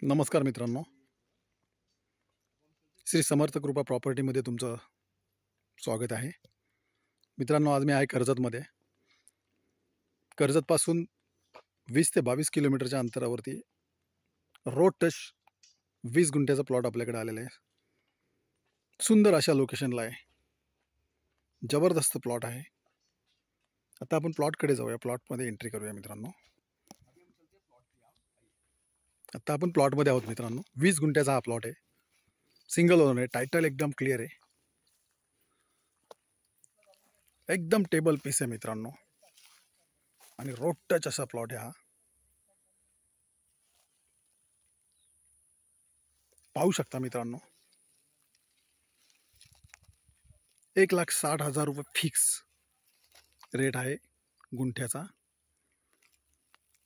नमस्कार मित्रांनो, श्री समर्थ कृपा प्रॉपर्टीमध्ये तुमचं स्वागत आहे. मित्रांनो, आज मी आहे कर्जतमध्ये. कर्जतपासून 20 ते 22 किलोमीटरच्या अंतरावरती रोड टच 20 गुंठ्याचा प्लॉट आपल्याकडे आलेला आहे. सुंदर अशा लोकेशनला आहे. जबरदस्त प्लॉट आहे. आता आपण प्लॉटकडे जाऊया. प्लॉटमध्ये एंट्री करूया मित्रांनो. आता आपण प्लॉटमध्ये आहोत मित्रांनो. 20 गुंठ्याचा हा प्लॉट आहे. सिंगल ओनर आहे. टायटल एकदम क्लिअर आहे. एकदम टेबल पीस आहे मित्रांनो आणि रोड टच असा प्लॉट आहे हा. पाहू शकता मित्रांनो, 1,60,000 रुपये फिक्स रेट आहे गुंठ्याचा.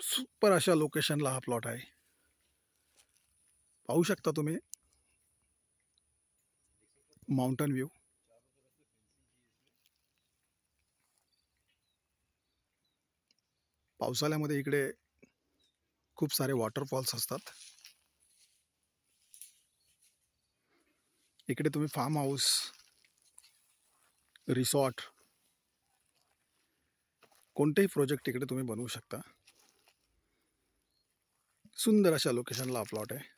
सुपर अशा लोकेशनला हा प्लॉट आहे. पाहू शकता तुम्ही माउंटन व्ह्यू. पावसाळ्यामध्ये इकडे खूप सारे वॉटरफॉल्स असतात. इकडे तुम्ही फार्म हाऊस, रिसॉर्ट, कोणतेही प्रोजेक्ट इकडे तुम्ही बनवू शकता. सुंदर अशा लोकेशनला हा प्लॉट आहे.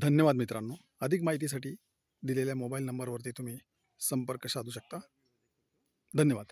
धन्यवाद मित्रांनो. अधिक माहितीसाठी दिलेल्या मोबाईल नंबरवरती तुम्ही संपर्क साधू शकता. धन्यवाद.